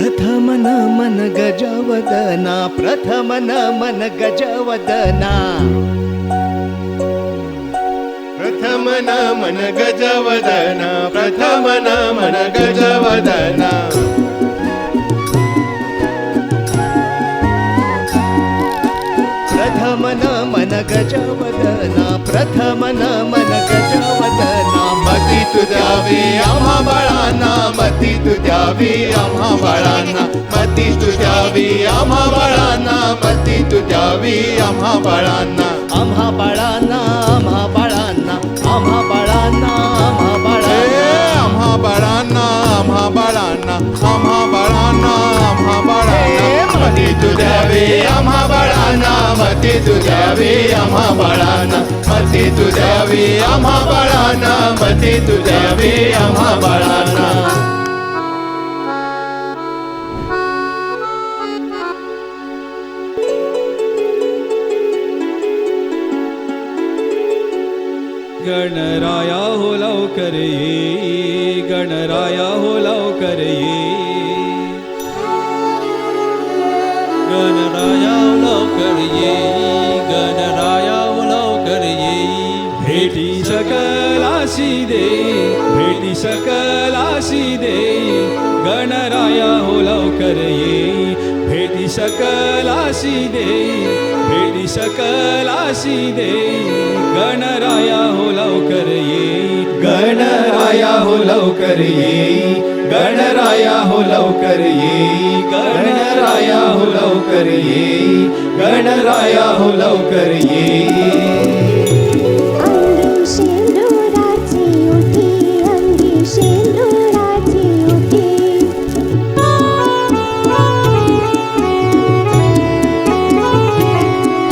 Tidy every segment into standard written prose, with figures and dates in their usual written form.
प्रथम नमन गजवदना, प्रथम नमन गजवदना, प्रथम नमन गजवदना, प्रथम नमन गजवदना, प्रथम नमन गजवदना, प्रथम नमन गजवदना. मती तू द्यावी आम्हा बाळांना, मती तू द्यावी आम्हा बाळांना, मती तू द्यावी आम्हा बाळांना, मती तू द्यावी आम्हा बाळांना, आम्हा बाळांना, आम्हा बाळांना, आम्हा बाळांना, आम्हा बाळांना, आम्हा बाळांना, आम्हा बाळांना, आम्हा बाळांना, आम्हा बाळांना, मती तू द्यावी आम्हा बाळांना, मती तू द्यावी आम्हा बाळांना, मती तू द्यावी आम्हा बाळांना, मती तू द्यावी आम्हा बाळांना. गणराया हो लवकर ये, गणराया हो लवकर ये, गणराया हो लवकर ये, गणराया हो लवकर ये. भेटी सकलाशी दे, भेटी सकलाशी दे, गणराया हो लवकर ये. भेटी सकलाशी दे, भेटी सकलाशी दे, गणराया हो लवकर ये. गणराया हो लवकर ये, गणराया हो लवकर ये, गणराया हो लवकर ये, गणराया हो लवकर ये. अंगी शेंदुराची उठी, अंगी शेंदुराची उठी,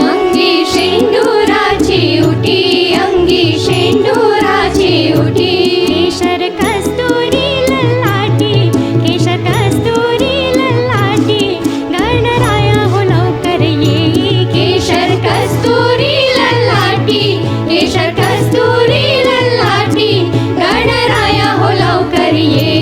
अंगी शेंदुराची उठी, अंगी शेंदुराची उठी. केशर कस्तुरी ललाटी, केशर कस्तुरी ललाटी, गणराया हो लवकर ये. केशर कस्तुरी ललाटी, केशर कस्तुरी ललाटी, गणराया हो लवकर ये.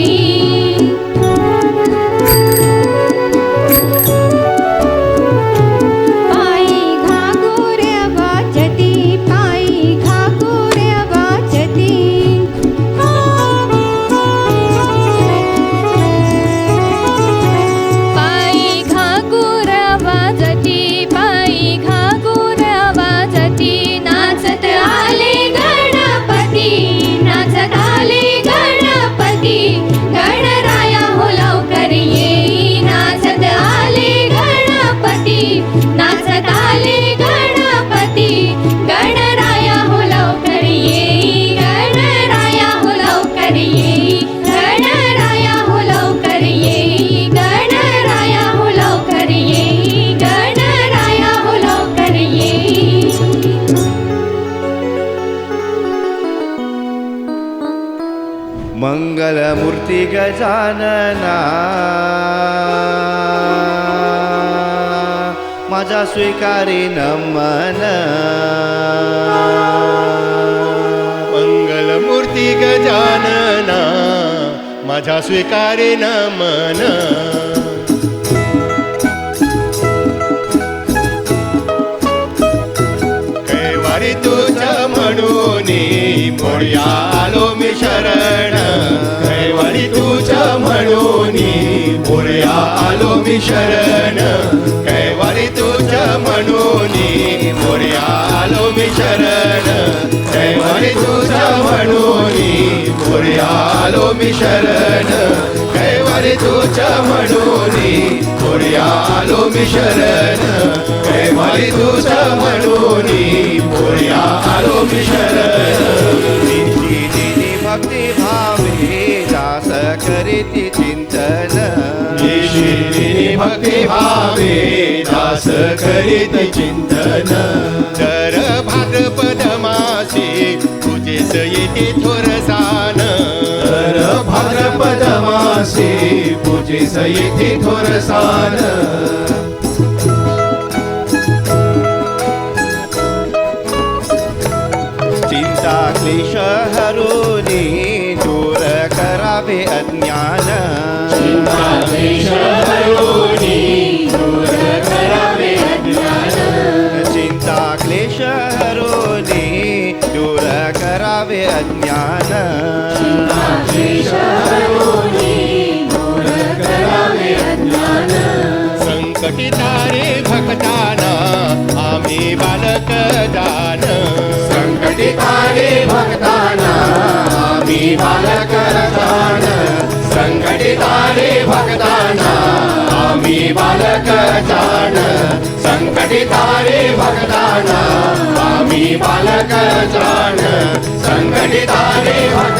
पायी घागुर्य वाजती, पायी घागुर्य वाजती, पायी घागुर्य वाजती, पायी घागुर्य वाजती. नाचत आले गणपती, नाचत आले गणपती, गणराया हो लवकर ये. नाचत आले गणपती, नाचत आले गणपती, गणराया हो लवकर ये. गणराया हो लवकर ये, गणराया हो लवकर ये, गणराया हो लवकर ये, गणराया हो लवकर ये. मंगलमूर्ती गजानना, माझा स्वीकारी नमन. मंगलमूर्ती गजानना, माझा स्वीकारे नमन. कैवारी तुझ्या म्हणून मोरया आलो मी शरण, कैवारी तुझ्या म्हणून मोरया आलो मी शरण, कैवारी तुझ्या म्हणून मोरया आलो मी शरण, कैवारी तुझ्या म्हणून मोरया आलो मी शरण, कैवारी तुझ्या म्हणून मोरया आलो मी शरण, कैवारी तुझ्या म्हणून मोरया आलो मी शरण. भक्ती भावे दास करीती चिंतन, भक्ती भावे दास करीत चिंतन. दर भाद्रपद मासी पूजेस येते थोरसान, तर भाद्रपद मासे पूजेस येथे थोरसान. चिंता क्लेश हरुनी दूर करावे अज्ञान, चिंताक्लेश हरोनी दूर करावे अज्ञान चिंता क्लेश हरोनी दूर करावे अज्ञान क्लेश हरोनी दूर करावे अज्ञान संकटी तारे भक्ताना आम्ही बालक जान संकटी तारे भक्ताना आम्ही बालक जान संकटी तारे भक्ताना आम्ही बालक जान संकटी तारे भक्ताना आम्ही बालक जान संकटी तारे भक्ताना